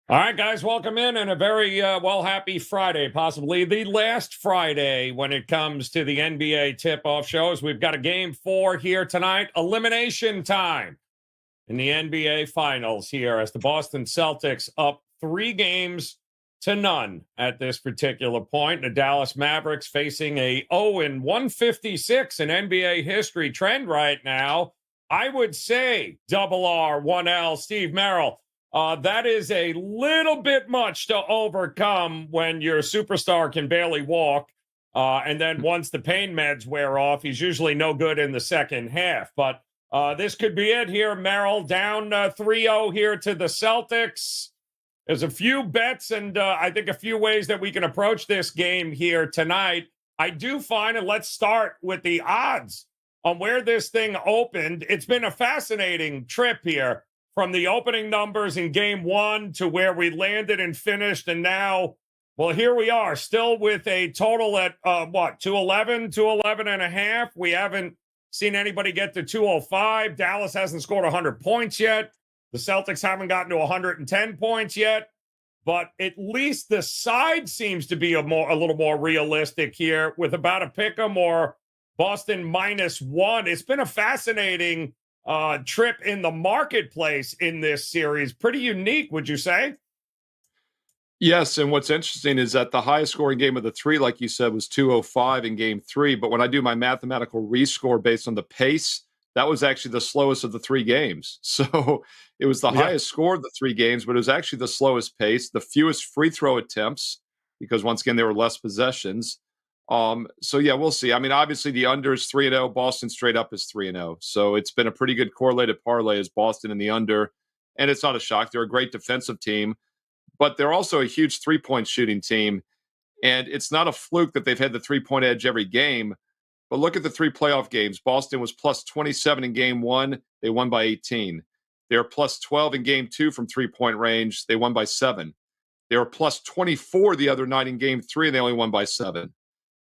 All right, guys, welcome in and a very happy Friday, possibly the last Friday when it comes to the NBA tip-off shows. We've got a game 4 here tonight, elimination time in the NBA Finals here as the Boston Celtics up 3-0 at this particular point. The Dallas Mavericks facing a 0-156 in NBA history trend right now. I would say double R, 1L, Steve Merril. That is a little bit much to overcome when your superstar can barely walk. And then once the pain meds wear off, he's usually no good in the second half. But this could be it here, Merril. Down 3-0 here to the Celtics. There's a few bets and I think a few ways that we can approach this game here tonight. I do find, and let's start with the odds on where this thing opened. It's been a fascinating trip here. From the opening numbers in game 1 to where we landed and finished. And now, well, here we are still with a total at 211, 211 and a half. We haven't seen anybody get to 205. Dallas hasn't scored 100 points yet. The Celtics haven't gotten to 110 points yet. But at least the side seems to be a little more realistic here with about a pick 'em or Boston -1. It's been a fascinating trip in the marketplace in this series. Pretty unique, would you say? Yes, and what's interesting is that the highest scoring game of the three, like you said, was 205 in game 3. But when I do my mathematical rescore based on the pace, that was actually the slowest of the 3 games. So it was the highest score of the 3 games, but it was actually the slowest pace, the fewest free throw attempts, because once again, there were less possessions. So yeah, we'll see. I mean, obviously the under is 3-0. Boston straight up is 3-0. So it's been a pretty good correlated parlay as Boston in the under. And it's not a shock. They're a great defensive team, but they're also a huge 3-point shooting team. And it's not a fluke that they've had the 3-point edge every game. But look at the 3 playoff games. Boston was plus 27 in game 1. They won by 18. They were plus 12 in game 2 from 3-point range. They won by 7. They were plus 24 the other night in game 3, and they only won by 7.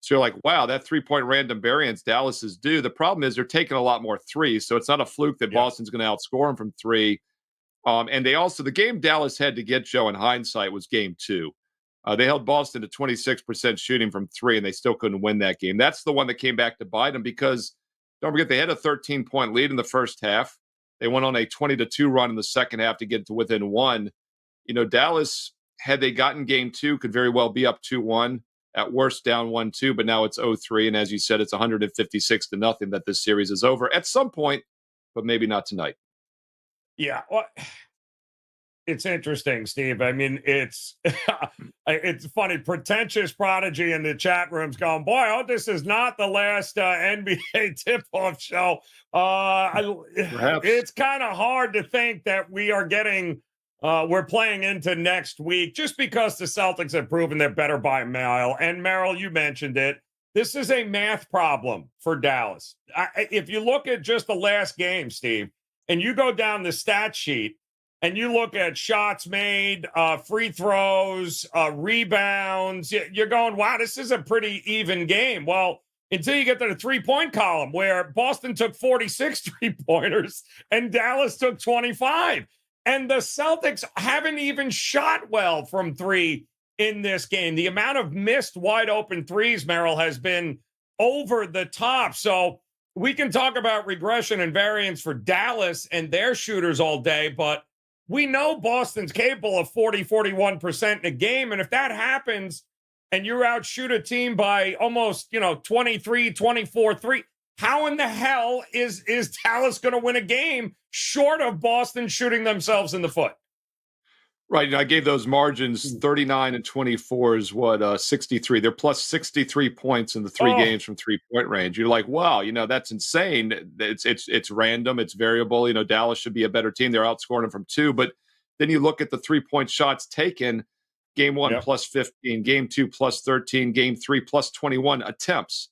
So you're like, wow, that 3-point random variance Dallas is due. The problem is they're taking a lot more threes, so it's not a fluke that Boston's going to outscore them from 3. And they also, the game Dallas had to get Joe in hindsight was game 2. They held Boston to 26% shooting from 3, and they still couldn't win that game. That's the one that came back to bite them because, don't forget, they had a 13-point lead in the first half. They went on a 20-2 run in the second half to get to within 1. You know, Dallas, had they gotten game 2, could very well be up 2-1. At worst, down 1-2, but now it's 0-3. And as you said, it's 156-0 that this series is over at some point, but maybe not tonight. Yeah. Well, it's interesting, Steve. I mean, it's funny. Pretentious prodigy in the chat room's going, boy, this is not the last NBA tip-off show. It's kind of hard to think that we are getting we're playing into next week just because the Celtics have proven they're better by a mile. And Merril, you mentioned it. This is a math problem for Dallas. If you look at just the last game, Steve, and you go down the stat sheet and you look at shots made, free throws, rebounds, you're going, wow, this is a pretty even game. Well, until you get to the 3-point column where Boston took 46 3-pointers and Dallas took 25. And the Celtics haven't even shot well from 3 in this game. The amount of missed wide open threes, Merril, has been over the top. So we can talk about regression and variance for Dallas and their shooters all day, but we know Boston's capable of 41% in a game. And if that happens and you outshoot a team by almost, 23, 24, 3, how in the hell is Dallas going to win a game short of Boston shooting themselves in the foot? Right. I gave those margins 39 and 24 is 63. They're plus 63 points in the 3 games from 3-point range. You're like, wow, that's insane. It's random. It's variable. Dallas should be a better team. They're outscoring them from 2. But then you look at the 3-point shots taken. Game 1 plus 15, game 2 plus 13, game 3 plus 21 attempts.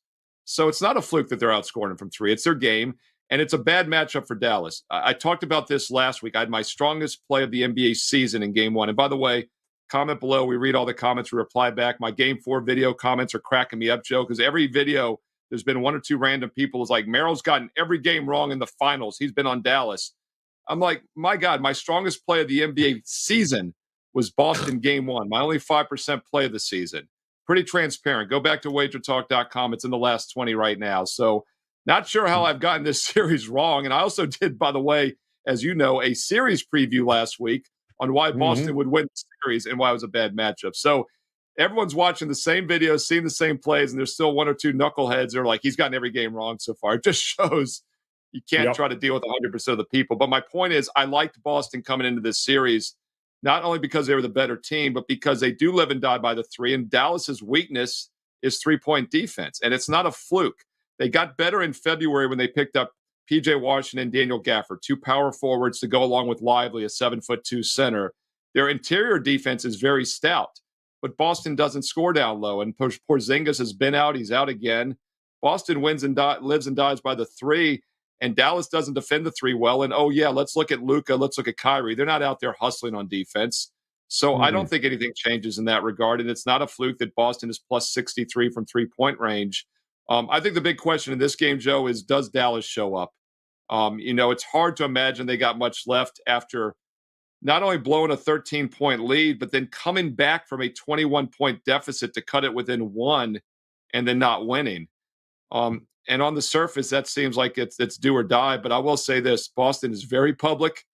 So it's not a fluke that they're outscoring them from 3. It's their game, and it's a bad matchup for Dallas. I talked about this last week. I had my strongest play of the NBA season in game 1. And by the way, comment below. We read all the comments. We reply back. My game 4 video comments are cracking me up, Joe, because every video there's been 1 or 2 random people who's like, Merril's gotten every game wrong in the finals. He's been on Dallas. I'm like, my God, my strongest play of the NBA season was Boston game 1, my only 5% play of the season. Pretty transparent. Go back to WagerTalk.com. It's in the last 20 right now. So not sure how I've gotten this series wrong. And I also did, by the way, as you know, a series preview last week on why Boston would win the series and why it was a bad matchup. So everyone's watching the same videos, seeing the same plays, and there's still one or two knuckleheads that are like, he's gotten every game wrong so far. It just shows you can't try to deal with 100% of the people. But my point is, I liked Boston coming into this series, not only because they were the better team, but because they do live and die by the three. And Dallas's weakness is three-point defense. And it's not a fluke. They got better in February when they picked up P.J. Washington and Daniel Gafford, two power forwards to go along with Lively, a 7'2" center. Their interior defense is very stout, but Boston doesn't score down low. And Porzingis has been out. He's out again. Boston wins and lives and dies by the three. And Dallas doesn't defend the three well. And, oh, yeah, let's look at Luka. Let's look at Kyrie. They're not out there hustling on defense. So I don't think anything changes in that regard. And it's not a fluke that Boston is plus 63 from three-point range. I think the big question in this game, Joe, is does Dallas show up? It's hard to imagine they got much left after not only blowing a 13-point lead, but then coming back from a 21-point deficit to cut it within one and then not winning. And on the surface, that seems like it's do or die. But I will say this, Boston is very public.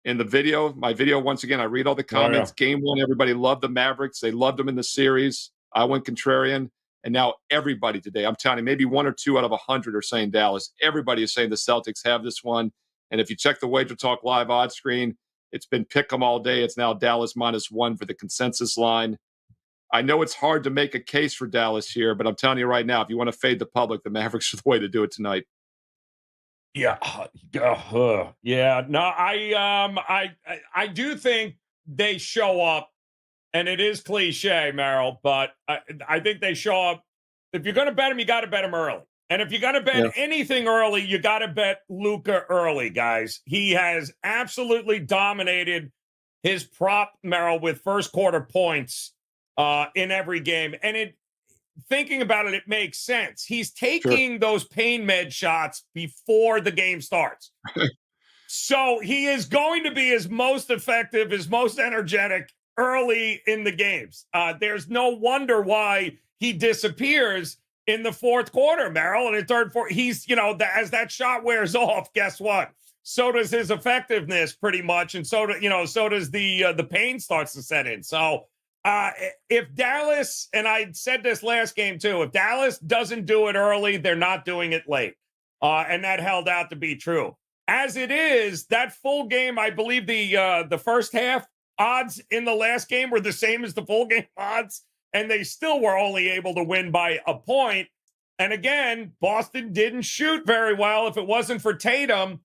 In the video, my video, once again, I read all the comments. Game 1, everybody loved the Mavericks. They loved them in the series. I went contrarian. And now everybody today, I'm telling you, maybe 1 or 2 out of 100 are saying Dallas. Everybody is saying the Celtics have this one. And if you check the Wager Talk live odds screen, it's been pick 'em all day. It's now Dallas -1 for the consensus line. I know it's hard to make a case for Dallas here, but I'm telling you right now, if you want to fade the public, the Mavericks are the way to do it tonight. Yeah. Yeah. No, I do think they show up, and it is cliche, Merril, but I think they show up. If you're going to bet them, you got to bet them early. And if you're going to bet anything early, you got to bet Luka early, guys. He has absolutely dominated his prop, Merril, with first quarter points in every game. And thinking about it, it makes sense. He's taking those pain med shots before the game starts. So he is going to be his most effective, his most energetic early in the games. There's no wonder why he disappears in the fourth quarter, Merril. And in third, fourth, he's, as that shot wears off, guess what? So does his effectiveness pretty much. And so does the pain starts to set in. So if Dallas, and I said this last game too, if Dallas doesn't do it early, they're not doing it late. And that held out to be true. As it is, that full game, I believe the first half odds in the last game were the same as the full game odds, and they still were only able to win by a point. And again, Boston didn't shoot very well. If it wasn't for Tatum,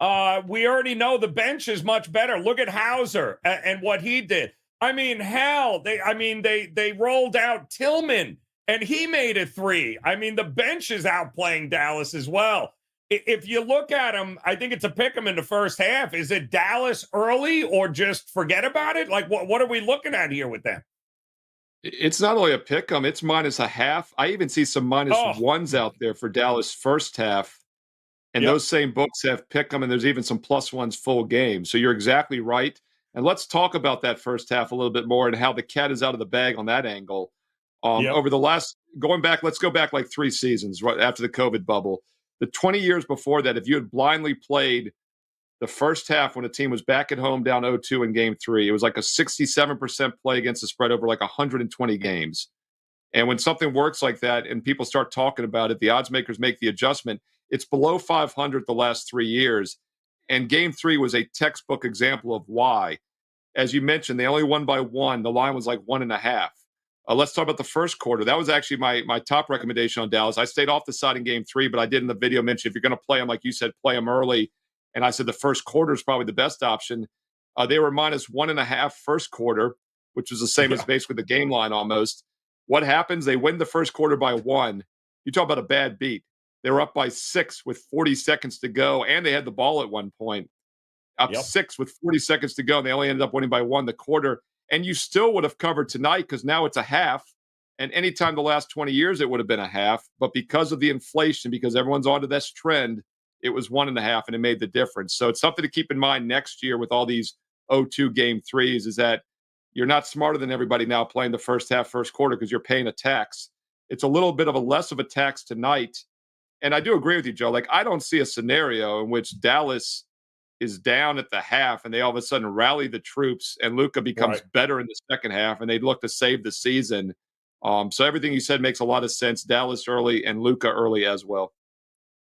we already know the bench is much better. Look at Hauser and what he did. I mean, hell, they rolled out Tillman, and he made a three. I mean, the bench is outplaying Dallas as well. If you look at them, I think it's a pick 'em in the first half. Is it Dallas early or just forget about it? Like, what are we looking at here with them? It's not only a pick 'em, it's -0.5. I even see some -1s out there for Dallas first half. And those same books have pick 'em, and there's even some +1s full game. So you're exactly right. And let's talk about that first half a little bit more and how the cat is out of the bag on that angle. Over the let's go back like 3 seasons right after the COVID bubble. The 20 years before that, if you had blindly played the first half when a team was back at home down 0-2 in game 3, it was like a 67% play against the spread over like 120 games. And when something works like that and people start talking about it, the odds makers make the adjustment. It's below 500 the last 3 years. And game 3 was a textbook example of why. As you mentioned, they only won by 1. The line was like 1.5. Let's talk about the first quarter. That was actually my top recommendation on Dallas. I stayed off the side in game 3, but I did in the video mention if you're going to play them, like you said, play them early. And I said the first quarter is probably the best option. They were -1.5 first quarter, which was the same as basically the game line almost. What happens? They win the first quarter by 1. You talk about a bad beat. They were up by 6 with 40 seconds to go, and they had the ball at one point. Up 6 with 40 seconds to go, and they only ended up winning by 1 the quarter. And you still would have covered tonight because now it's a half. And anytime the last 20 years, it would have been a half. But because of the inflation, because everyone's onto this trend, it was 1.5, and it made the difference. So it's something to keep in mind next year with all these 0-2 game 3s is that you're not smarter than everybody now playing the first half, first quarter because you're paying a tax. It's a little bit of a less of a tax tonight. And I do agree with you, Joe. Like, I don't see a scenario in which Dallas is down at the half and they all of a sudden rally the troops and Luka becomes better in the second half and they look to save the season. So everything you said makes a lot of sense. Dallas early and Luka early as well.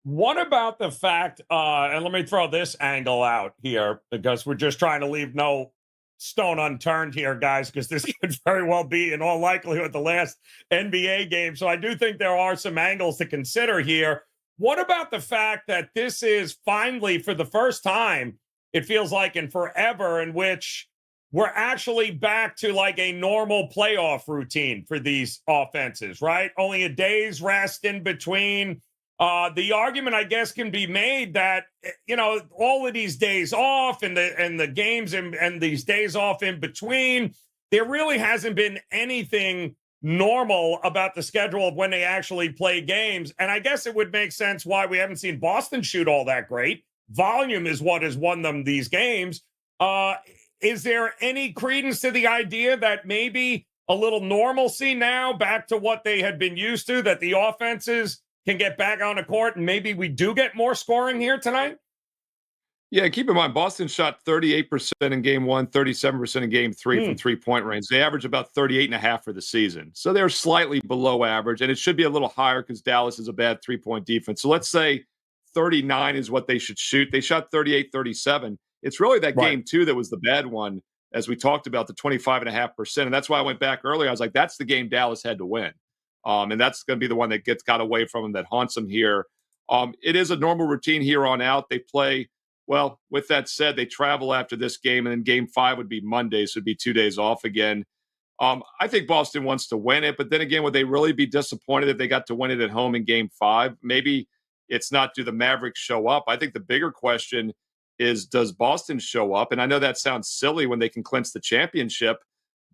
What about the fact, and let me throw this angle out here because we're just trying to leave no stone unturned here, guys, because this could very well be in all likelihood the last NBA game. So I do think there are some angles to consider here. What about the fact that this is finally, for the first time, it feels like in forever, in which we're actually back to like a normal playoff routine for these offenses, right? Only a day's rest in between. The argument, I guess, can be made that, you know, all of these days off and the games and these days off in between, there really hasn't been anything normal about the schedule of when they actually play games. And I guess it would make sense why we haven't seen Boston shoot all that great. Volume is what has won them these games. Is there any credence to the idea that maybe a little normalcy now, back to what they had been used to, that the offenses can get back on the court and maybe we do get more scoring here tonight? Yeah, keep in mind, Boston shot 38% in game one, 37% in game three from three-point range. They average about 38.5 for the season. So they're slightly below average, and it should be a little higher because Dallas is a bad three-point defense. So let's say 39 is what they should shoot. They shot 38, 37. It's really that game two that was the bad one, as we talked about, the 25.5%. And that's why I went back earlier. I was like, that's the game Dallas had to win. And that's going to be the one that got away from them, that haunts them here. It is a normal routine here on out. They play, well, with that said, they travel after this game, and then game 5 would be Monday, so it'd be 2 days off again. I think Boston wants to win it, but then again, would they really be disappointed if they got to win it at home in game 5? Maybe it's not, do the Mavericks show up? I think the bigger question is, does Boston show up? And I know that sounds silly when they can clinch the championship,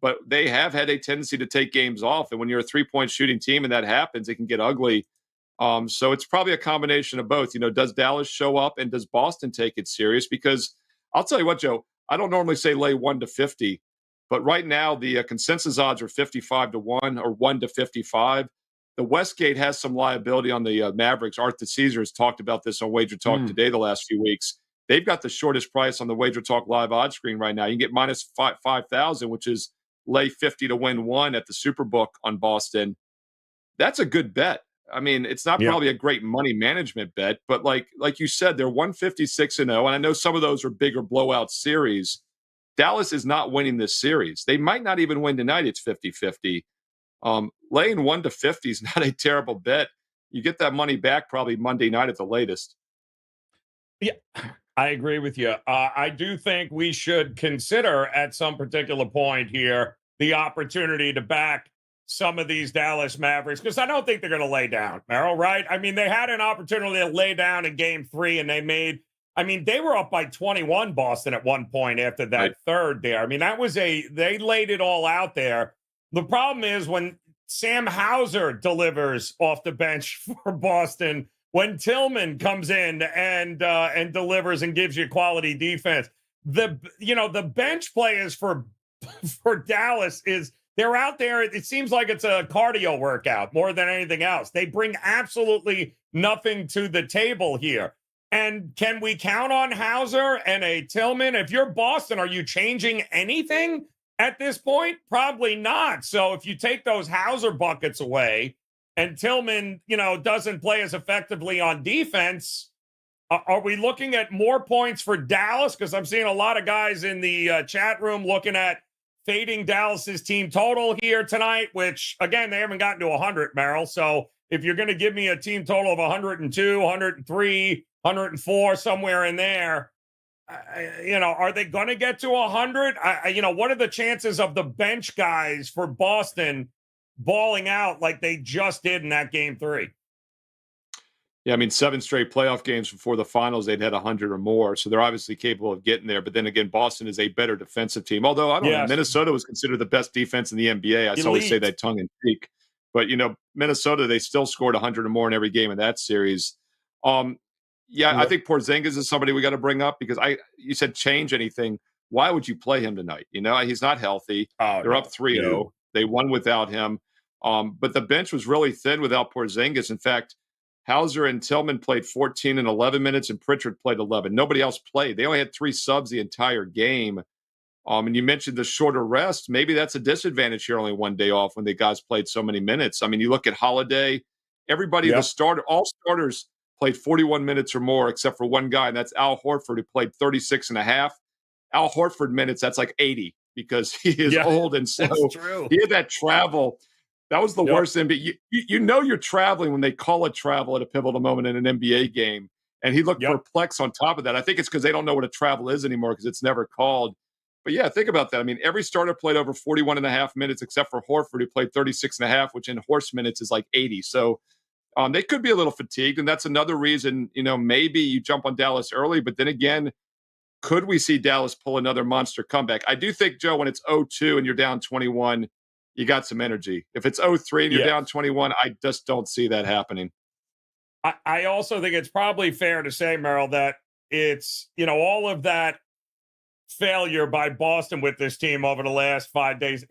but they have had a tendency to take games off. And when you're a three-point shooting team and that happens, it can get ugly. So it's probably a combination of both. You know, does Dallas show up and does Boston take it serious? Because I'll tell you what, Joe, I don't normally say lay 1-50, but right now the consensus odds are 55-1 or 1-55. The Westgate has some liability on the Mavericks. Arthur Caesar has talked about this on WagerTalk today the last few weeks. They've got the shortest price on the WagerTalk live odds screen right now. You can get minus 5,000, which is lay 50 to win 1 at the Superbook on Boston. That's a good bet. I mean, it's not probably a great money management bet, but like you said, they're 156-0, and I know some of those are bigger blowout series. Dallas is not winning this series. They might not even win tonight. It's 50-50. Laying 1-50 is not a terrible bet. You get that money back probably Monday night at the latest. Yeah, I agree with you. I do think we should consider at some particular point here the opportunity to back some of these Dallas Mavericks, because I don't think they're going to lay down, Merril, right? I mean, they had an opportunity to lay down in game 3, and they were up by 21, Boston, at one point after that third there. I mean, they laid it all out there. The problem is when Sam Hauser delivers off the bench for Boston, when Tillman comes in and delivers and gives you quality defense, the bench players for Dallas they're out there. It seems like it's a cardio workout more than anything else. They bring absolutely nothing to the table here. And can we count on Hauser and a Tillman? If you're Boston, are you changing anything at this point? Probably not. So if you take those Hauser buckets away and Tillman, doesn't play as effectively on defense, are we looking at more points for Dallas? Because I'm seeing a lot of guys in the chat room looking at fading Dallas's team total here tonight, which, again, they haven't gotten to 100, Merril. So if you're going to give me a team total of 102, 103, 104, somewhere in there, are they going to get to 100? What are the chances of the bench guys for Boston balling out like they just did in that game 3? Yeah, I mean, 7 straight playoff games before the finals, they'd had 100 or more. So they're obviously capable of getting there. But then again, Boston is a better defensive team. Although, I don't know, Minnesota was considered the best defense in the NBA. I always say that tongue in cheek. But, Minnesota, they still scored 100 or more in every game in that series. I think Porzingis is somebody we got to bring up because you said change anything. why would you play him tonight? He's not healthy. Oh, They're up no. 3-0. They won without him. But the bench was really thin without Porzingis. In fact, Hauser and Tillman played 14 and 11 minutes, and Pritchard played 11. Nobody else played. They only had 3 subs the entire game. And you mentioned the shorter rest. Maybe that's a disadvantage here, only one day off when the guys played so many minutes. I mean, you look at Holiday, everybody, all starters played 41 minutes or more, except for one guy, and that's Al Horford, who played 36 and a half. Al Horford minutes, that's like 80 because he is old and slow. That's true. He had that travel. That was the worst NBA. You're traveling when they call it travel at a pivotal moment in an NBA game. And he looked perplexed on top of that. I think it's because they don't know what a travel is anymore because it's never called. But yeah, think about that. I mean, every starter played over 41 and a half minutes except for Horford, who played 36 and a half, which in horse minutes is like 80. So they could be a little fatigued. And that's another reason, maybe you jump on Dallas early. But then again, could we see Dallas pull another monster comeback? I do think, Joe, when it's 0-2 and you're down 21, you got some energy. If it's 0-3 and you're down 21, I just don't see that happening. I also think it's probably fair to say, Merril, that it's, all of that failure by Boston with this team over the last 5 days.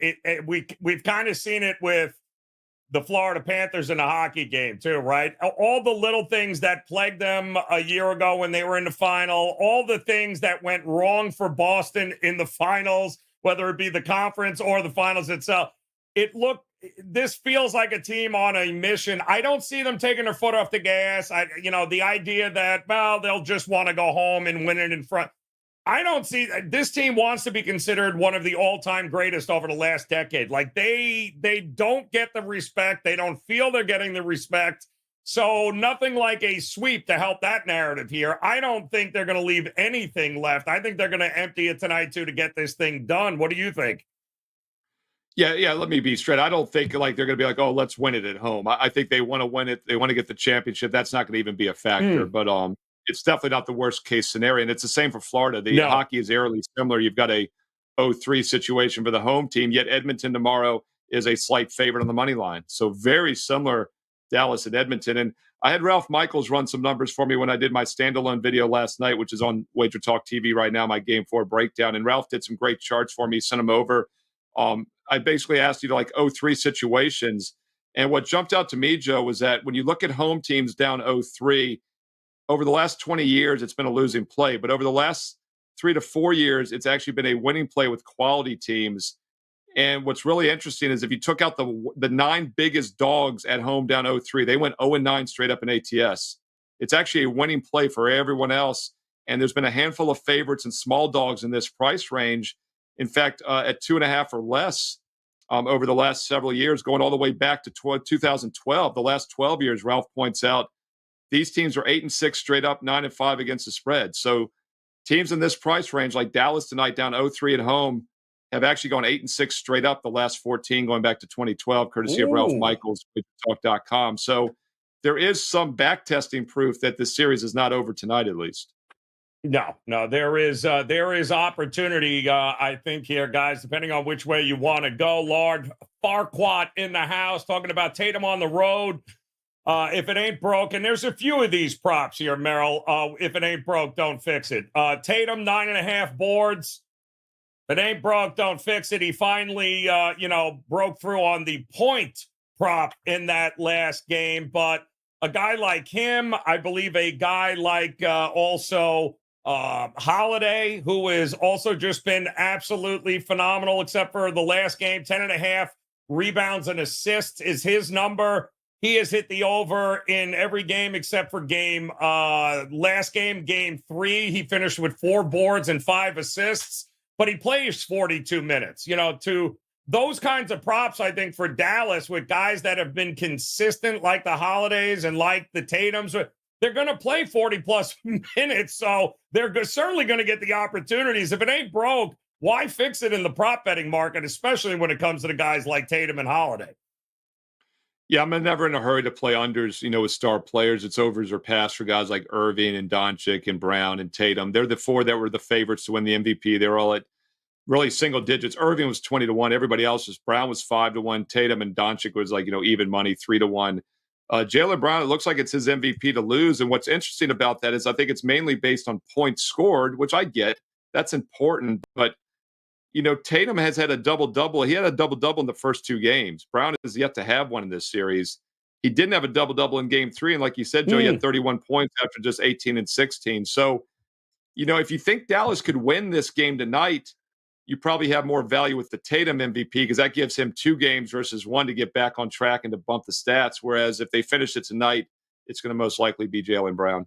We've kind of seen it with the Florida Panthers in the hockey game too, right? All the little things that plagued them a year ago when they were in the final, all the things that went wrong for Boston in the finals, whether it be the conference or the finals itself. This feels like a team on a mission. I don't see them taking their foot off the gas. The idea that, they'll just want to go home and win it in front. I don't see this team wants to be considered one of the all-time greatest over the last decade. Like they don't get the respect. They don't feel they're getting the respect. So nothing like a sweep to help that narrative here. I don't think they're going to leave anything left. I think they're going to empty it tonight too to get this thing done. What do you think? Yeah. Let me be straight. I don't think like they're going to be like, oh, let's win it at home. I think they want to win it. They want to get the championship. That's not going to even be a factor. But it's definitely not the worst case scenario. And it's the same for Florida. The hockey is eerily similar. You've got a 0-3 situation for the home team, yet Edmonton tomorrow is a slight favorite on the money line. So very similar, Dallas and Edmonton. And I had Ralph Michaels run some numbers for me when I did my standalone video last night, which is on WagerTalk TV right now, my Game 4 breakdown. And Ralph did some great charts for me, sent them over. I basically asked you to like 0-3 situations. And what jumped out to me, Joe, was that when you look at home teams down 0-3, over the last 20 years, it's been a losing play. But over the last 3 to 4 years, it's actually been a winning play with quality teams. And what's really interesting is if you took out the 9 biggest dogs at home down 0-3, they went 0-9 straight up in ATS. It's actually a winning play for everyone else. And there's been a handful of favorites and small dogs in this price range. In fact, at 2.5 or less over the last several years, going all the way back to 2012, the last 12 years, Ralph points out, these teams are 8-6 straight up, 9-5 against the spread. So teams in this price range, like Dallas tonight down 0-3 at home, have actually gone 8-6 straight up the last 14, going back to 2012, courtesy of Ralph Michaels, WagerTalk.com. So there is some backtesting proof that this series is not over tonight, at least. No, there is opportunity, I think, here, guys, depending on which way you want to go. Lord Farquaad in the house, talking about Tatum on the road. If it ain't broke, and there's a few of these props here, Merril. If it ain't broke, don't fix it. Tatum, 9.5 boards. If it ain't broke, don't fix it. He finally, broke through on the point prop in that last game. But a guy like him, I believe a guy like also Holiday, who has also just been absolutely phenomenal, except for the last game, 10.5 rebounds and assists is his number. He has hit the over in every game except for last game, game 3. He finished with 4 boards and 5 assists, but he plays 42 minutes. To those kinds of props, I think, for Dallas with guys that have been consistent like the Holidays and like the Tatums, they're going to play 40-plus minutes, so they're certainly going to get the opportunities. If it ain't broke, why fix it in the prop betting market, especially when it comes to the guys like Tatum and Holiday? Yeah, I'm never in a hurry to play unders, with star players. It's overs or pass for guys like Irving and Doncic and Brown and Tatum. They're the 4 that were the favorites to win the MVP. They were all at really single digits. Irving was 20-1. Everybody else Brown was 5-1. Tatum and Doncic was even money, 3-1. Jaylen Brown, it looks like it's his MVP to lose. And what's interesting about that is I think it's mainly based on points scored, which I get. That's important. But, Tatum has had a double-double. He had a double-double in the first two games. Brown has yet to have one in this series. He didn't have a double-double in game 3. And like you said, Joe, he had 31 points after just 18 and 16. So, if you think Dallas could win this game tonight, you probably have more value with the Tatum MVP because that gives him 2 games versus 1 to get back on track and to bump the stats. Whereas if they finish it tonight, it's going to most likely be Jaylen Brown.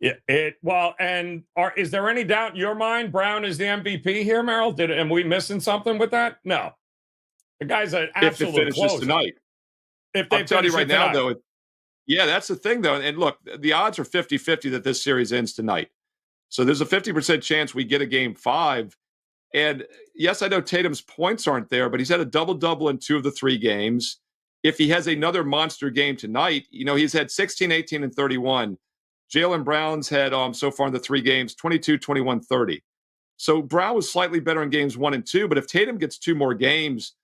Yeah, is there any doubt in your mind Brown is the MVP here, Merril? Am we missing something with that? No. The guy's an absolute closer. Tonight. If they I'll tell you right now, tonight. though, that's the thing, though. And look, the odds are 50-50 that this series ends tonight. So there's a 50% chance we get a game 5. And yes, I know Tatum's points aren't there, but he's had a double-double in 2 of the 3 games. If he has another monster game tonight, he's had 16, 18, and 31. Jaylen Brown's had so far in the 3 games, 22, 21, 30. So Brown was slightly better in games 1 and 2, but if Tatum gets 2 more games,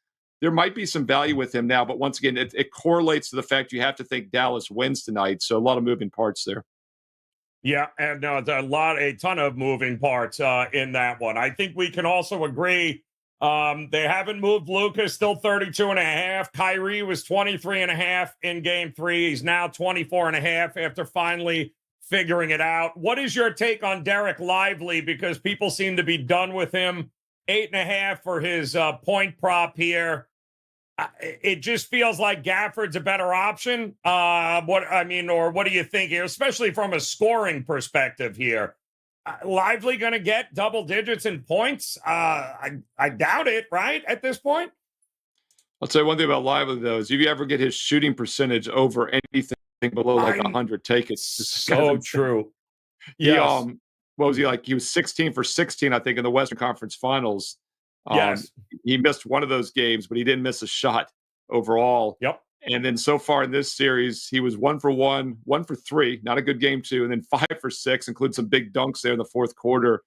there might be some value with him now. But once again, it correlates to the fact you have to think Dallas wins tonight. So a lot of moving parts there. Yeah, and a ton of moving parts in that one. I think we can also agree they haven't moved Luka, still 32.5. Kyrie was 23.5 in game 3. He's now 24.5 after finally figuring it out. What is your take on Derek Lively? Because people seem to be done with him. 8.5 for his point prop here. It just feels like Gafford's a better option. What do you think here, especially from a scoring perspective here? Lively going to get double digits in points? I doubt it, right, at this point? I'll tell you one thing about Lively, though, is if you ever get his shooting percentage over anything below 100, take it. So true. Yes. What was he like? He was 16 for 16, I think, in the Western Conference Finals. Yes. He missed one of those games, but he didn't miss a shot overall. Yep. And then so far in this series, he was 1 for 1, 1 for 3, not a good game 2, and then 5 for 6, include some big dunks there in the fourth quarter.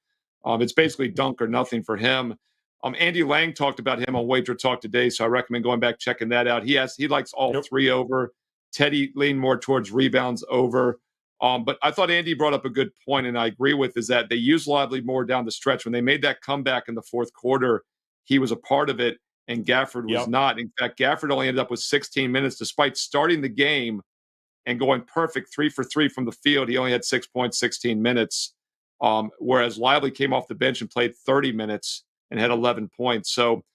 It's basically dunk or nothing for him. Andy Lang talked about him on WagerTalk today, so I recommend going back, checking that out. He likes all 3 over. Teddy leaned more towards rebounds over. But I thought Andy brought up a good point, and I agree with, is that they used Lively more down the stretch. When they made that comeback in the fourth quarter, he was a part of it, and Gafford was not. In fact, Gafford only ended up with 16 minutes despite starting the game and going perfect 3 for 3 from the field. He only had 6 points, 16 minutes, whereas Lively came off the bench and played 30 minutes and had 11 points. So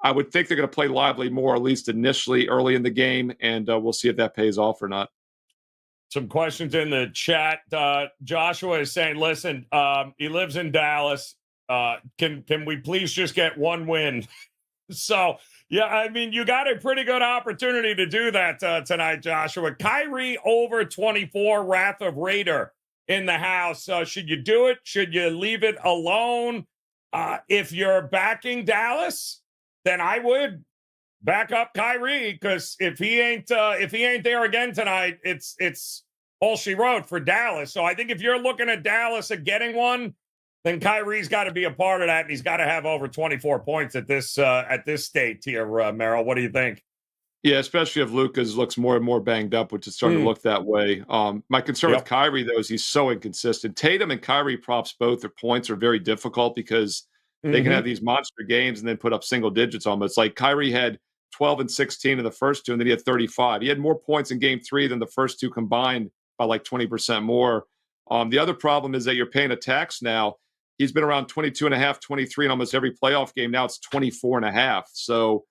I would think they're going to play Lively more, at least initially early in the game, and we'll see if that pays off or not. Some questions in the chat. Joshua is saying, listen, he lives in Dallas. Can we please just get 1 win? So, yeah, I mean, you got a pretty good opportunity to do that tonight, Joshua. Kyrie over 24, Wrath of Raider in the house. Should you do it? Should you leave it alone? If you're backing Dallas, then I would back up Kyrie, because if he ain't there again tonight, it's all she wrote for Dallas. So I think if you're looking at Dallas at getting one, then Kyrie's got to be a part of that, and he's got to have over 24 points at this state here, Merril. What do you think? Yeah, especially if Luka's looks more and more banged up, which is starting to look that way. My concern with Kyrie, though, is he's so inconsistent. Tatum and Kyrie props, both their points are very difficult because they can have these monster games and then put up single digits almost. Like Kyrie had 12 and 16 in the first 2, and then he had 35. He had more points in game 3 than the first 2 combined by like 20% more. The other problem is that you're paying a tax now. He's been around 22.5, 23 in almost every playoff game. Now it's 24.5. So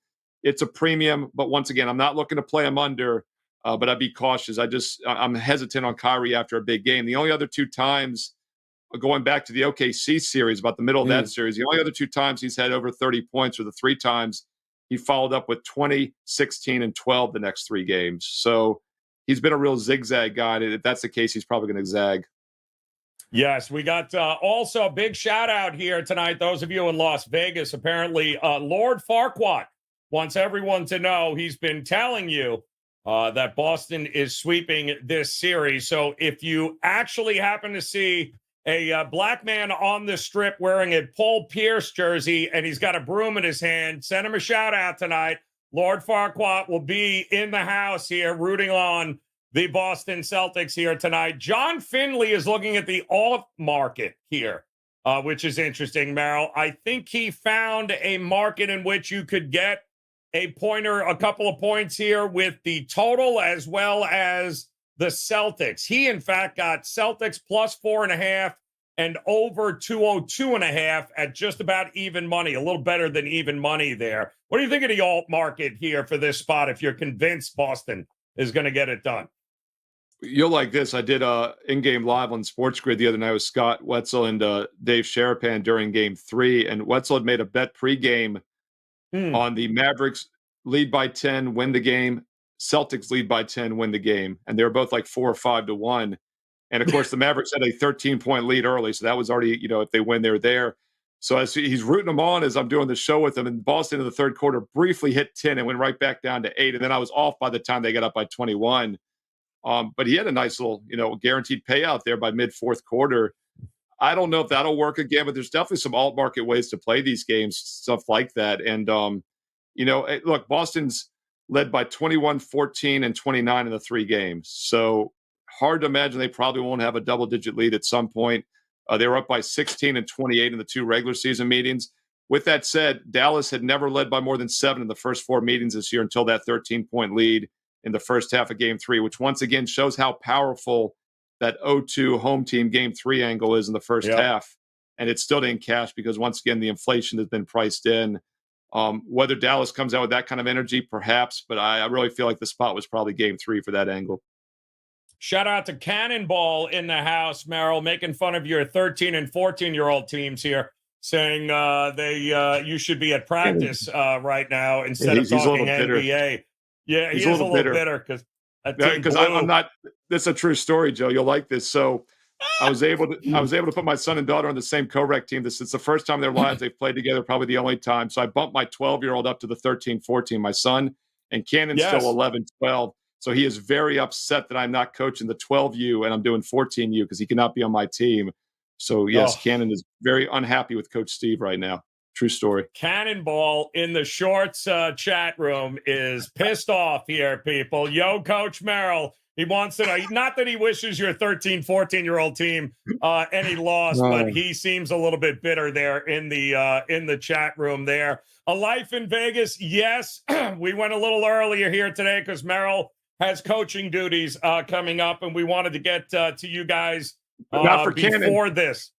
it's a premium. But once again, I'm not looking to play him under, but I'd be cautious. I'm hesitant on Kyrie after a big game. The only other 2 times, going back to the OKC series, about the middle of that series, the only other 2 times he's had over 30 points were the 3 times he followed up with 20, 16, and 12 the next 3 games. So he's been a real zigzag guy. And if that's the case, he's probably going to zag. Yes, we got also a big shout out here tonight. Those of you in Las Vegas, apparently Lord Farquaad wants everyone to know he's been telling you that Boston is sweeping this series. So if you actually happen to see a black man on the strip wearing a Paul Pierce jersey and he's got a broom in his hand, send him a shout out tonight. Lord Farquaad will be in the house here rooting on the Boston Celtics here tonight. John Finley is looking at the alt market here. which is interesting, Merril. I think he found a market in which you could get a pointer, a couple of points here with the total as well as the Celtics. He, in fact, got Celtics plus 4.5 and over 202.5 at just about even money, a little better than even money there. What do you think of the alt market here for this spot if you're convinced Boston is going to get it done? You'll like this. I did in-game live on Sports Grid the other night with Scott Wetzel and Dave Sharapan during Game 3, and Wetzel had made a bet pregame on the Mavericks lead by 10, win the game, Celtics lead by 10, win the game, and they were both like 4 or 5 to 1. And of course, the Mavericks had a 13-point lead early, so that was already, if they win, they're there. So as he's rooting them on as I'm doing the show with him, and Boston in the third quarter briefly hit 10 and went right back down to 8, and then I was off by the time they got up by 21. But he had a nice little, guaranteed payout there by mid-fourth quarter. I don't know if that'll work again, but there's definitely some alt market ways to play these games, stuff like that. And, look, Boston's led by 21, 14, and 29 in the 3 games. So hard to imagine they probably won't have a double-digit lead at some point. They were up by 16 and 28 in the 2 regular season meetings. With that said, Dallas had never led by more than 7 in the first 4 meetings this year until that 13-point lead in the first half of Game 3, which once again shows how powerful that 0-2 home team Game 3 angle is in the first half. And it still didn't cash because, once again, the inflation has been priced in. Whether Dallas comes out with that kind of energy, perhaps, but I really feel like the spot was probably Game 3 for that angle. Shout out to Cannonball in the house, Merril, making fun of your 13 and 14-year-old teams here, saying you should be at practice right now instead of talking NBA. Yeah, he's a little bitter because I'm not. This is a true story, Joe. You'll like this. So I was able to put my son and daughter on the same co-rec team. It's the first time in their lives they've played together, probably the only time. So I bumped my 12-year-old up to the 13-14, my son, and Cannon's still 11-12. So he is very upset that I'm not coaching the 12U and I'm doing 14U because he cannot be on my team. So yes, Cannon is very unhappy with Coach Steve right now. True story. Cannonball in the shorts chat room is pissed off here, people. Yo, Coach Merril. He wants to know, not that he wishes your 13, 14-year-old team any loss, but he seems a little bit bitter there in the chat room there. A life in Vegas, yes. We went a little earlier here today because Merril has coaching duties coming up, and we wanted to get to you guys before this.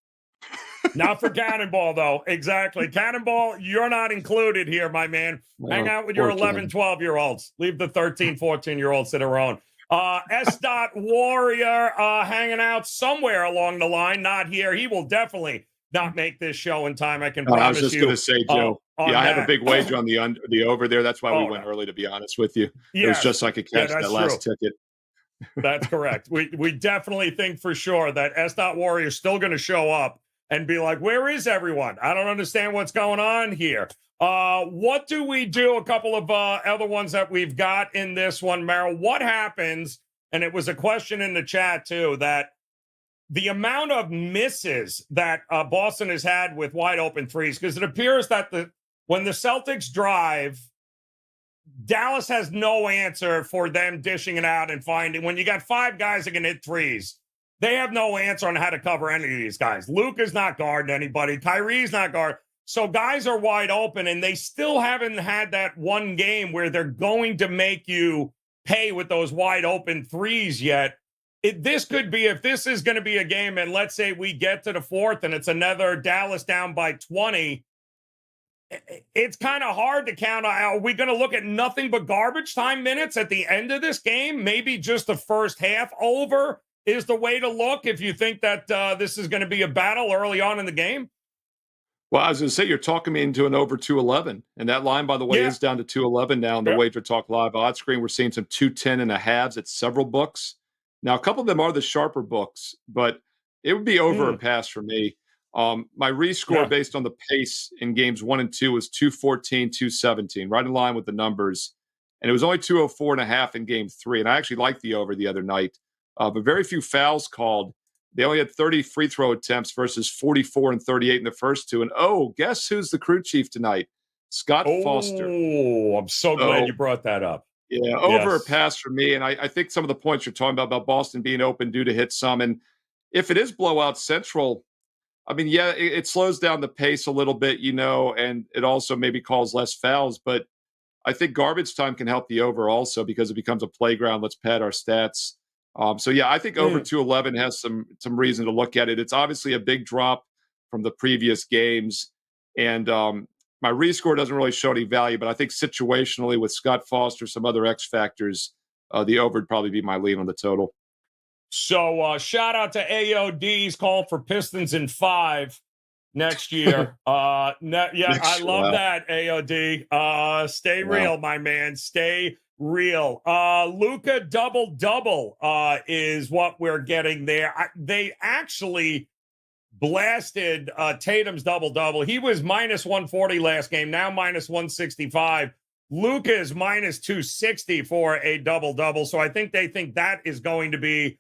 Not for Cannonball, though. Exactly. Cannonball, you're not included here, my man. Hang out with your 11, 12-year-olds. Leave the 13, 14-year-olds to their own. S. Warrior hanging out somewhere along the line. Not here. He will definitely not make this show in time. I can promise you. I was just going to say, Joe. I have a big wager on the over there. That's why we went early, to be honest with you. It was just so I could catch that last ticket. That's correct. We definitely think for sure that S. Warrior is still going to show up and be like, where is everyone? I don't understand what's going on here. What do we do? A couple of other ones that we've got in this one, Merril. What happens, and it was a question in the chat too, that the amount of misses that Boston has had with wide open threes, because it appears that when the Celtics drive, Dallas has no answer for them dishing it out and finding. When you got 5 guys that can hit threes, they have no answer on how to cover any of these guys. Luka's not guarding anybody. Kyrie's not guarding. So guys are wide open, and they still haven't had that one game where they're going to make you pay with those wide open threes yet. This could be, if this is going to be a game, and let's say we get to the 4th and it's another Dallas down by 20, it's kind of hard to count. Are we going to look at nothing but garbage time minutes at the end of this game? Maybe just the first half over is the way to look if you think that this is going to be a battle early on in the game? Well, I was going to say, you're talking me into an over 211. And that line, by the way, is down to 211 now on the WagerTalk Live odds screen. We're seeing some 210 and a halves at several books. Now, a couple of them are the sharper books, but it would be over a pass for me. My rescore based on the pace in games 1 and 2 was 214, 217, right in line with the numbers. And it was only 204 and a half in game 3. And I actually liked the over the other night. But very few fouls called. They only had 30 free throw attempts versus 44 and 38 in the first 2. And, guess who's the crew chief tonight? Scott Foster. Oh, I'm so glad you brought that up. Yeah, over a pass for me. And I think some of the points you're talking about Boston being open due to hit some. And if it is blowout central, I mean, yeah, it slows down the pace a little bit, and it also maybe calls less fouls. But I think garbage time can help the over also because it becomes a playground. Let's pad our stats. So yeah, I think over 211 has some reason to look at it. It's obviously a big drop from the previous games, and my rescore doesn't really show any value. But I think situationally with Scott Foster, some other X factors, the over would probably be my lead on the total. So shout out to AOD's call for Pistons in 5 next year. I love that, AOD. Stay real, my man. Stay real. Luka double-double is what we're getting there. They actually blasted Tatum's double-double. He was minus 140 last game, now minus 165. Luka is minus 260 for a double-double. So I think they think that is going to be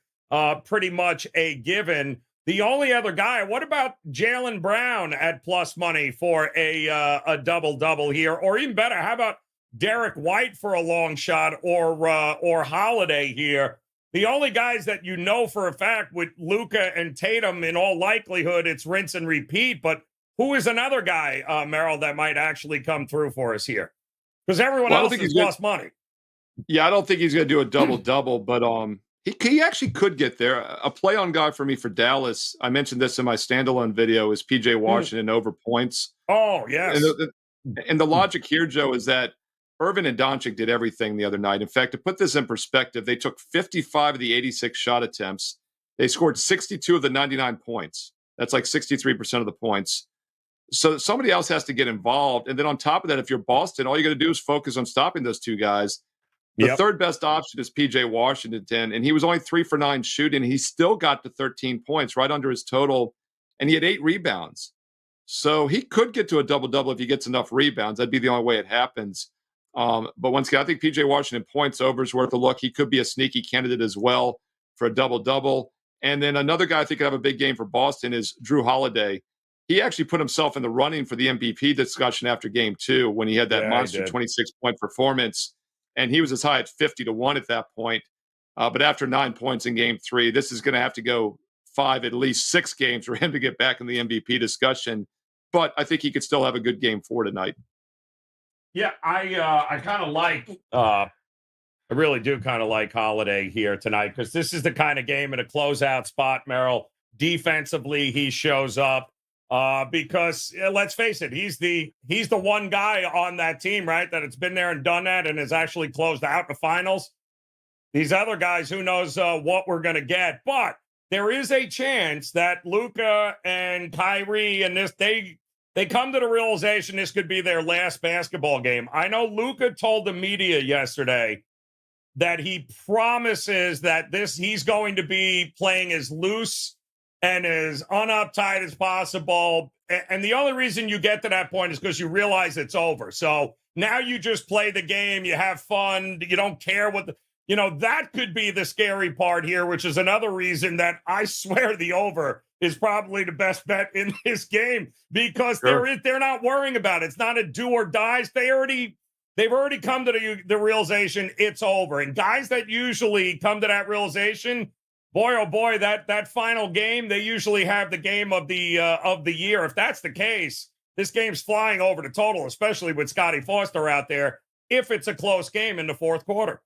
pretty much a given. The only other guy, what about Jaylen Brown at plus money for a double-double here? Or even better, how about Derek White for a long shot or Holiday here? The only guys that you know for a fact with Luka and Tatum, in all likelihood, it's rinse and repeat. But who is another guy, Merril, that might actually come through for us here? Because everyone else has lost money. Yeah, I don't think he's going to do a double-double, but he actually could get there. A play-on guy for me for Dallas, I mentioned this in my standalone video, is P.J. Washington over points. Oh, yes. And the logic here, Joe, is that Irving and Doncic did everything the other night. In fact, to put this in perspective, they took 55 of the 86 shot attempts. They scored 62 of the 99 points. That's like 63% of the points. So somebody else has to get involved. And then on top of that, if you're Boston, all you got to do is focus on stopping those two guys. The third best option is P.J. Washington, and he was only 3 for 9 shooting. He still got to 13 points, right under his total, and he had 8 rebounds. So he could get to a double-double if he gets enough rebounds. That'd be the only way it happens. But once again, I think P.J. Washington points over is worth a look. He could be a sneaky candidate as well for a double-double. And then another guy I think could have a big game for Boston is Drew Holiday. He actually put himself in the running for the MVP discussion after game 2 when he had that monster 26-point performance. And he was as high at 50-1 at that point. But after 9 points in game 3, this is going to have to go 5, at least 6 games for him to get back in the MVP discussion. But I think he could still have a good game 4 tonight. Yeah, I kind of like, I really do kind of like Holiday here tonight because this is the kind of game in a closeout spot, Merril. Defensively, he shows up. Because let's face it, he's the one guy on that team, right, that it's been there and done that and has actually closed out the finals. These other guys, who knows what we're going to get. But there is a chance that Luka and Kyrie and they come to the realization this could be their last basketball game. I know Luka told the media yesterday that he promises that he's going to be playing as loose and as unuptight as possible. And the only reason you get to that point is because you realize it's over. So now you just play the game, you have fun, you don't care what that could be the scary part here, which is another reason that I swear the over is probably the best bet in this game because they're not worrying about it. It's not a do or dies. They've already come to the realization it's over. And guys that usually come to that realization, boy, oh boy, that final game, they usually have the game of the year. If that's the case, this game's flying over the total, especially with Scotty Foster out there, if it's a close game in the fourth quarter.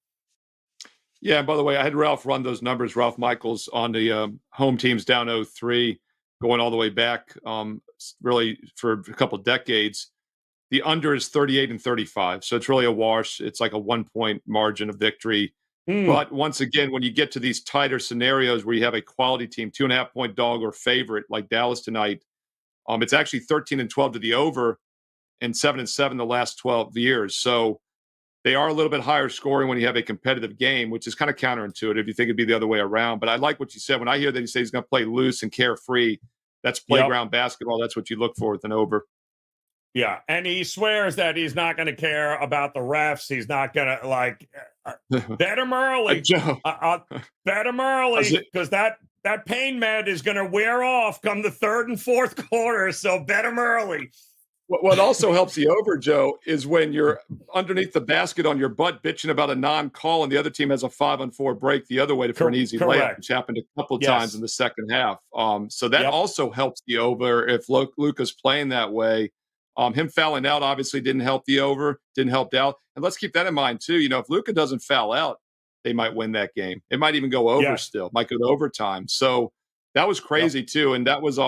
Yeah, and by the way, I had Ralph run those numbers, Ralph Michaels, on the home teams down 0-3, going all the way back really for a couple of decades. The under is 38-35, so it's really a wash. It's like a 1-point margin of victory. But once again, when you get to these tighter scenarios where you have a quality team, 2.5-point dog or favorite like Dallas tonight, it's actually 13-12 to the over and 7-7 the last 12 years. So they are a little bit higher scoring when you have a competitive game, which is kind of counterintuitive. You think it'd be the other way around. But I like what you said. When I hear that you say he's going to play loose and carefree, that's playground basketball. That's what you look for with an over. Yeah, and he swears that he's not going to care about the refs. He's not going to, bet him early. Bet him early because that pain med is going to wear off come the third and fourth quarter, so bet him early. What also helps the over, Joe, is when you're underneath the basket on your butt bitching about a non-call and the other team has a 5-on-4 break the other way for an easy layup, which Correct. happened a couple of times in Yes. the second half. So that Yep. also helps the over if Luka's playing that way. Him fouling out obviously didn't help the over, didn't help Dallas. And let's keep that in mind too. If Luka doesn't foul out, they might win that game. It might even go over Yes. still, might go to overtime. So that was crazy too. And that was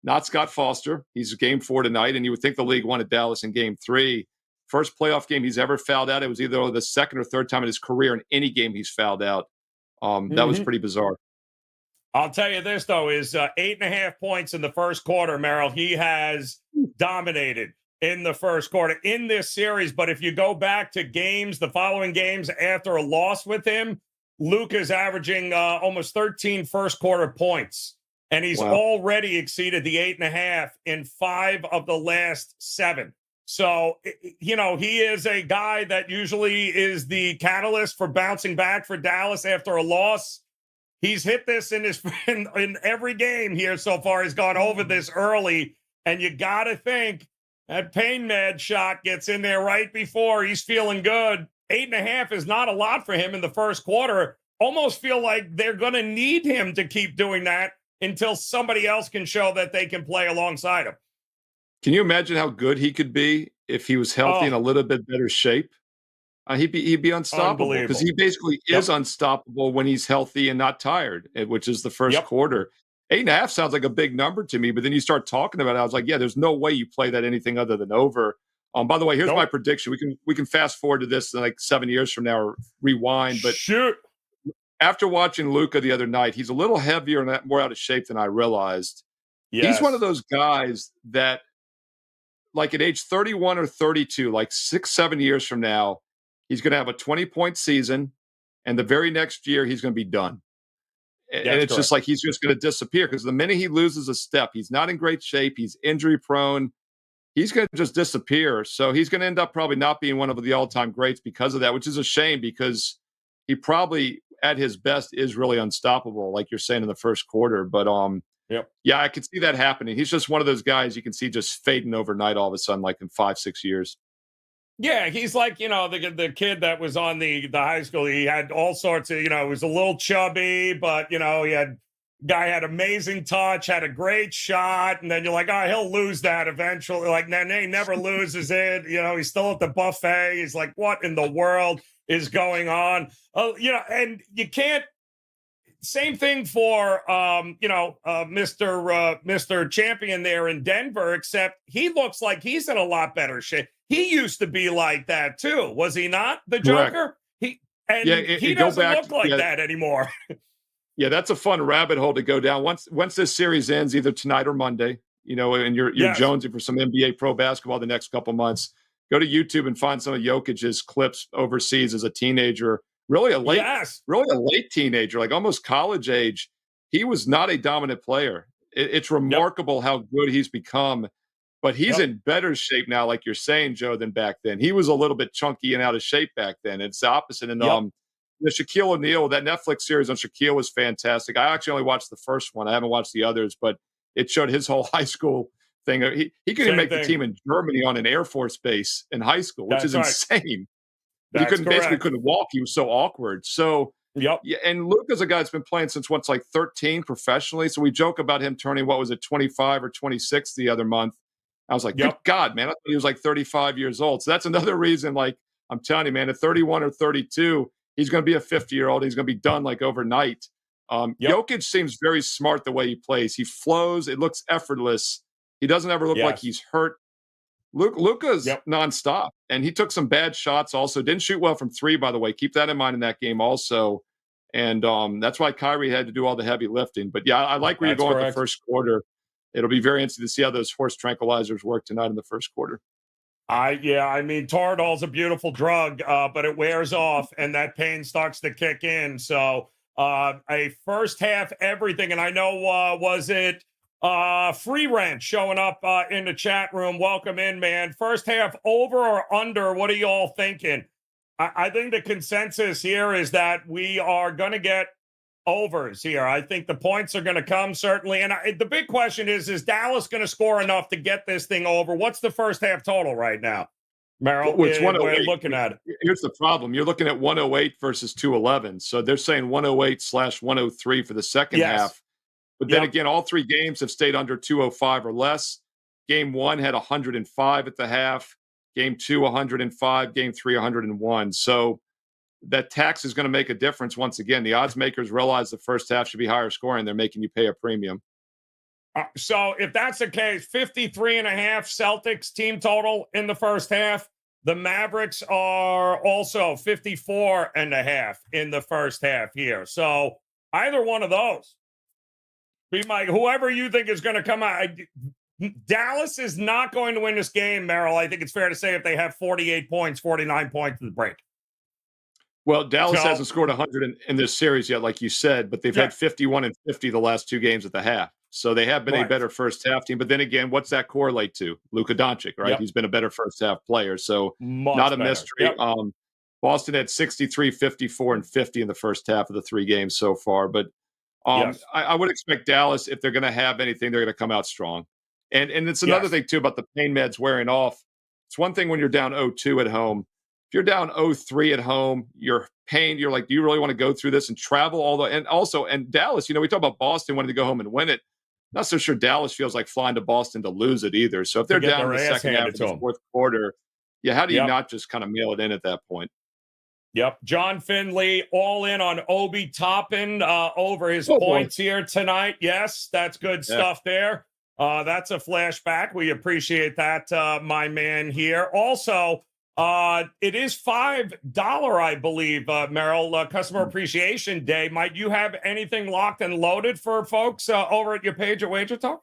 not Scott Foster. He's game 4 tonight, and you would think the league wanted Dallas in game 3. First playoff game he's ever fouled out. It was either the second or third time in his career in any game he's fouled out. That was pretty bizarre. I'll tell you this, though, is 8.5 points in the first quarter, Merril. He has dominated in the first quarter in this series. But if you go back to the following games after a loss with him, Luka's averaging almost 13 first quarter points. And he's already exceeded the 8.5 in 5 of the last 7. So, he is a guy that usually is the catalyst for bouncing back for Dallas after a loss. He's hit this in every game here so far. He's gone over this early. And you got to think that pain med shot gets in there right before he's feeling good. 8.5 is not a lot for him in the first quarter. Almost feel like they're going to need him to keep doing that until somebody else can show that they can play alongside him. Can you imagine how good he could be if he was healthy in a little bit better shape? He'd be unstoppable because he basically is unstoppable when he's healthy and not tired, which is the first quarter. 8.5 sounds like a big number to me, but then you start talking about it. I was like, yeah, there's no way you play that anything other than over. By the way, here's my prediction. We can fast forward to this in like 7 years from now or rewind. But after watching Luka the other night, he's a little heavier and more out of shape than I realized. He's one of those guys that, like at age 31 or 32, like 6-7 years from now, he's going to have a 20-point season, and the very next year he's going to be done. And it's just like he's just going to disappear because the minute he loses a step, he's not in great shape. He's injury prone. He's going to just disappear. So he's going to end up probably not being one of the all-time greats because of that, which is a shame because he probably at his best is really unstoppable, like you're saying in the first quarter. But yeah, I could see that happening. He's just one of those guys you can see just fading overnight all of a sudden, like in 5-6 years. Yeah, he's like, the kid that was on the high school. He had all sorts of, he was a little chubby, but, guy had amazing touch, had a great shot. And then you're like, he'll lose that eventually. Like, then he never loses it. He's still at the buffet. He's like, what in the world is going on? And you can't. Same thing for, Mr. Champion there in Denver, except he looks like he's in a lot better shape. He used to be like that too, was he not? The Joker. He doesn't look like that anymore. Yeah, that's a fun rabbit hole to go down. Once this series ends, either tonight or Monday, and you're jonesing for some NBA pro basketball the next couple months, go to YouTube and find some of Jokic's clips overseas as a teenager. Really a late teenager, like almost college age. He was not a dominant player. It's remarkable how good he's become. But he's in better shape now, like you're saying, Joe, than back then. He was a little bit chunky and out of shape back then. It's the opposite. And the Shaquille O'Neal, that Netflix series on Shaquille was fantastic. I actually only watched the first one. I haven't watched the others, but it showed his whole high school thing. He couldn't make the team in Germany on an Air Force base in high school, which is insane. He basically couldn't walk. He was so awkward. So, and Luka's a guy that's been playing since 13 professionally. So we joke about him turning, 25 or 26 the other month. I was like, good God, man, I thought he was like 35 years old. So that's another reason, like, I'm telling you, man, at 31 or 32, he's going to be a 50-year-old. He's going to be done like overnight. Jokic seems very smart the way he plays. He flows. It looks effortless. He doesn't ever look like he's hurt. Luka's nonstop, and he took some bad shots also. Didn't shoot well from 3, by the way. Keep that in mind in that game also. And that's why Kyrie had to do all the heavy lifting. But, yeah, I like where you're going with the first quarter. It'll be very interesting to see how those horse tranquilizers work tonight in the first quarter. Toradol's a beautiful drug, but it wears off and that pain starts to kick in. So a first half everything. And I know, was it Free Rent showing up in the chat room? Welcome in, man. First half over or under? What are you all thinking? I think the consensus here is that we are going to get overs here. I think the points are going to come, certainly. And the big question is Dallas going to score enough to get this thing over? What's the first half total right now, Merril? Well, it's 108. We're looking at it. Here's the problem. You're looking at 108 versus 211. So they're saying 108/103 for the second half. But then again, all three games have stayed under 205 or less. Game 1 had 105 at the half. Game 2, 105. Game 3, 101. So that tax is going to make a difference once again. The odds makers realize the first half should be higher scoring. They're making you pay a premium. So if that's the case, 53.5 Celtics team total in the first half. The Mavericks are also 54.5 in the first half here. So either one of those. Be whoever you think is going to come out. Dallas is not going to win this game, Merril. I think it's fair to say if they have 48 points, 49 points at the break. Well, Dallas hasn't scored 100 in this series yet, like you said, but they've had 51 and 50 the last two games at the half. So they have been a better first half team. But then again, what's that correlate to? Luka Doncic, right? He's been a better first half player. So not a mystery. Boston had 63, 54, and 50 in the first half of the three games so far. But I would expect Dallas, if they're going to have anything, they're going to come out strong. And it's another thing, too, about the pain meds wearing off. It's one thing when you're down 0-2 at home. If you're down 0-3 at home, you're pained. You're like, do you really want to go through this and travel all the – and Dallas, we talk about Boston wanting to go home and win it. Not so sure Dallas feels like flying to Boston to lose it either. So if they're down in the second half of the fourth quarter, how do you not just kind of mail it in at that point? John Finley all in on Obi Toppin over his points here tonight. Yes, that's good stuff there. That's a flashback. We appreciate that, my man here. Also, it is $5, I believe, Merril, Customer Appreciation Day. Might you have anything locked and loaded for folks over at your page at WagerTalk?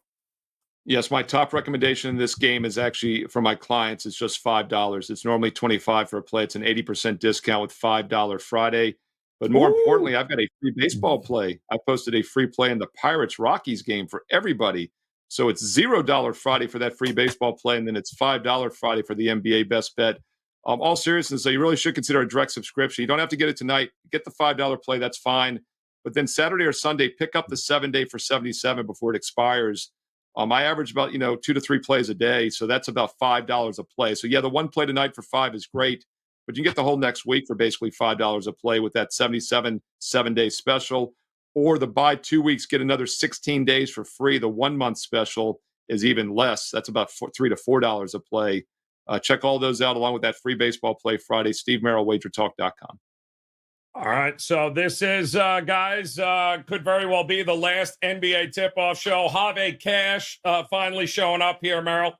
Yes, my top recommendation in this game is actually for my clients. It's just $5. It's normally $25 for a play. It's an 80% discount with $5 Friday. But more importantly, I've got a free baseball play. I posted a free play in the Pirates-Rockies game for everybody. So it's $0 Friday for that free baseball play, and then it's $5 Friday for the NBA best bet. All seriousness, so you really should consider a direct subscription. You don't have to get it tonight. Get the $5 play, that's fine. But then Saturday or Sunday, pick up the 7-day for $77 before it expires. I average about 2 to 3 plays a day, so that's about $5 a play. So the one play tonight for $5 is great, but you can get the whole next week for basically $5 a play with that 77 7-day special. Or the buy 2 weeks, get another 16 days for free. The 1 month special is even less. That's about $3 to $4 a play. Check all those out along with that free baseball play Friday. Steve Merril, WagerTalk.com. All right, so this is, guys, could very well be the last NBA tip-off show. Have Cash finally showing up here, Merril.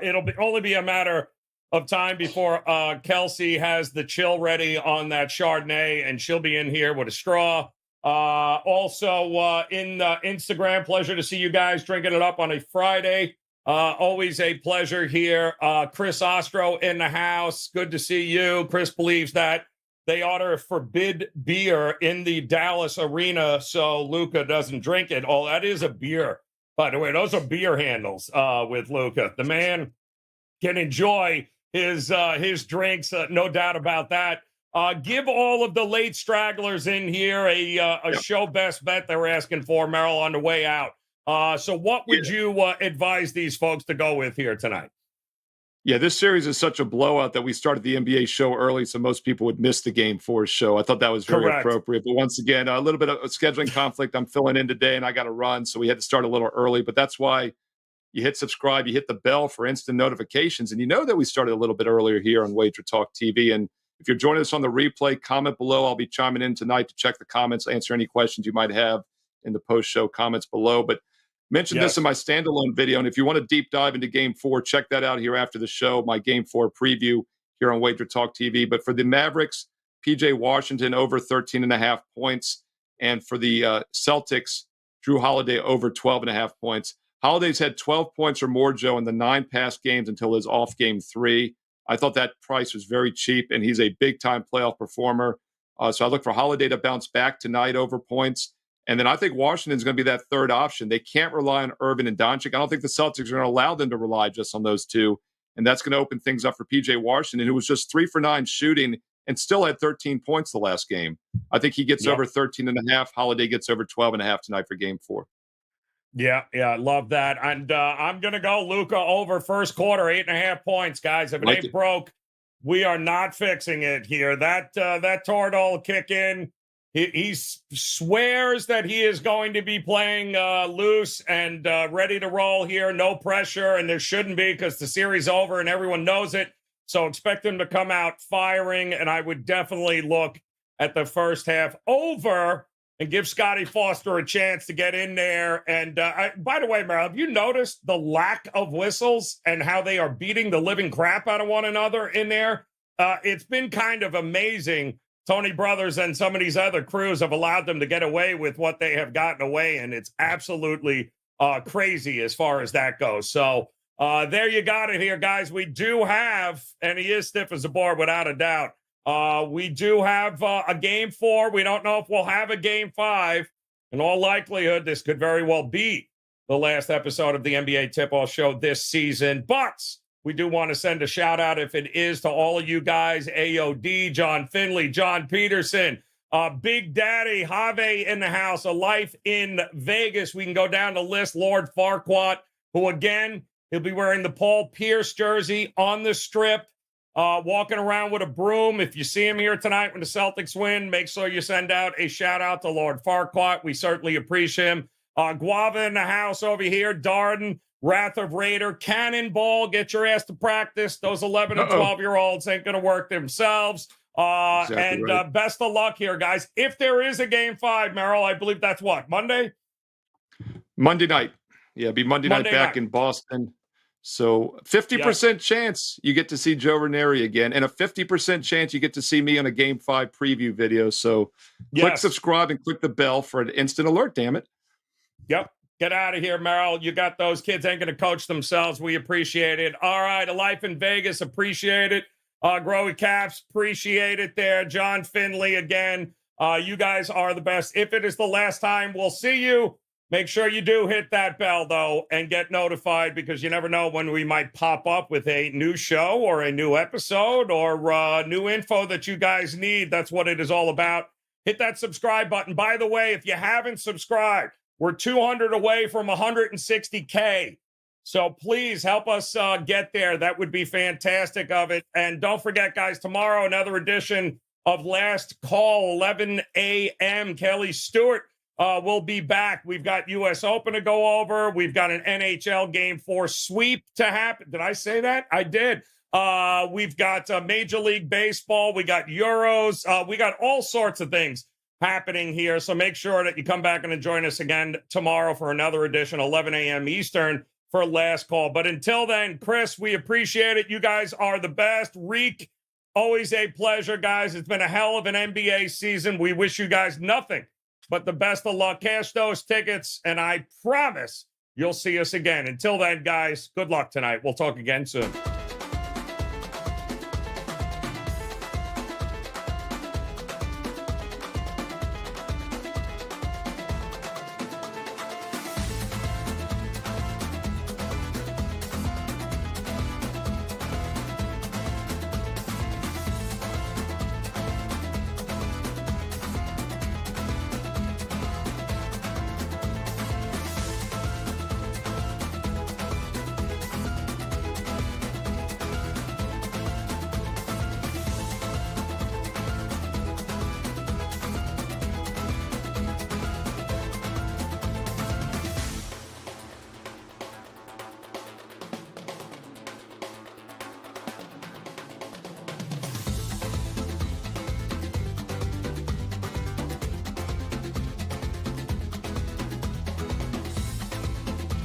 It'll only be a matter of time before Kelsey has the chill ready on that Chardonnay, and she'll be in here with a straw. Also, in Instagram, pleasure to see you guys drinking it up on a Friday. Always a pleasure here. Chris Ostro in the house. Good to see you. Chris believes that they ought to forbid beer in the Dallas arena so Luka doesn't drink it. Oh, that is a beer. By the way, those are beer handles with Luka. The man can enjoy his drinks, no doubt about that. Give all of the late stragglers in here a show best bet they were asking for, Merril, on the way out. So what would you advise these folks to go with here tonight? Yeah, this series is such a blowout that we started the NBA show early, so most people would miss the Game 4 show. I thought that was very appropriate. But once again, a little bit of a scheduling conflict. I'm filling in today, and I got to run, so we had to start a little early. But that's why you hit subscribe, you hit the bell for instant notifications. And you know that we started a little bit earlier here on Wager Talk TV. And if you're joining us on the replay, comment below. I'll be chiming in tonight to check the comments, answer any questions you might have in the post-show comments below. But mentioned this in my standalone video, and if you want to deep dive into Game 4, check that out here after the show, my Game 4 preview here on Wager Talk TV. But for the Mavericks, P.J. Washington over 13.5 points, and for the Celtics, Drew Holiday over 12.5 points. Holiday's had 12 points or more, Joe, in the 9 past games until his off Game 3. I thought that price was very cheap, and he's a big-time playoff performer. So I look for Holiday to bounce back tonight over points. And then I think Washington's going to be that third option. They can't rely on Irving and Doncic. I don't think the Celtics are going to allow them to rely just on those two. And that's going to open things up for P.J. Washington, who was just 3 for 9 shooting and still had 13 points the last game. I think he gets over 13.5. Holiday gets over 12.5 tonight for game 4. Yeah, I love that. And I'm going to go Luka over first quarter, 8.5 points, guys. If it ain't broke, we are not fixing it here. That Tordal kick in. He swears that he is going to be playing loose and ready to roll here. No pressure, and there shouldn't be because the series over and everyone knows it. So expect him to come out firing, and I would definitely look at the first half over and give Scotty Foster a chance to get in there. And by the way, Merril, have you noticed the lack of whistles and how they are beating the living crap out of one another in there? It's been kind of amazing. Tony Brothers and some of these other crews have allowed them to get away with what they have gotten away, and it's absolutely crazy as far as that goes. So there you got it here, guys. We do have, and he is stiff as a board without a doubt, we do have a game 4. We don't know if we'll have a game 5. In all likelihood, this could very well be the last episode of the NBA Tip-Off Show this season. But we do want to send a shout out, if it is, to all of you guys, AOD, John Finley, John Peterson, Big Daddy, Have in the house, A Life in Vegas. We can go down the list. Lord Farquaad, who, again, he'll be wearing the Paul Pierce jersey on the strip, walking around with a broom. If you see him here tonight when the Celtics win, make sure you send out a shout out to Lord Farquaad. We certainly appreciate him. Guava in the house over here, Darden, Wrath of Raider, Cannonball, get your ass to practice. Those 11 and 12-year-olds ain't going to work themselves. Exactly right. Best of luck here, guys. If there is a game 5, Merril, I believe that's what, Monday? Monday night. Yeah, it'll be Monday night back in Boston. So 50% chance you get to see Joe Raineri again, and a 50% chance you get to see me on a game 5 preview video. So click subscribe and click the bell for an instant alert, damn it. Yep. Get out of here, Merril. You got those kids ain't going to coach themselves. We appreciate it. All right, A Life in Vegas, appreciate it. Growy Caps, appreciate it there. John Finley, again, you guys are the best. If it is the last time we'll see you, make sure you do hit that bell, though, and get notified, because you never know when we might pop up with a new show or a new episode or new info that you guys need. That's what it is all about. Hit that subscribe button. By the way, if you haven't subscribed, we're 200 away from 160K. So please help us get there. That would be fantastic of it. And don't forget, guys, tomorrow, another edition of Last Call, 11 a.m. Kelly Stewart will be back. We've got U.S. Open to go over. We've got an NHL Game 4 sweep to happen. Did I say that? I did. We've got Major League Baseball. We got Euros. We got all sorts of things happening here. So make sure that you come back and join us again tomorrow for another edition, 11 a.m. Eastern, for Last Call. But until then, Chris, we appreciate it. You guys are the best. Reek, always a pleasure, guys. It's been a hell of an NBA season. We wish you guys nothing but the best of luck. Cash those tickets, and I promise you'll see us again. Until then, guys, good luck tonight. We'll talk again soon.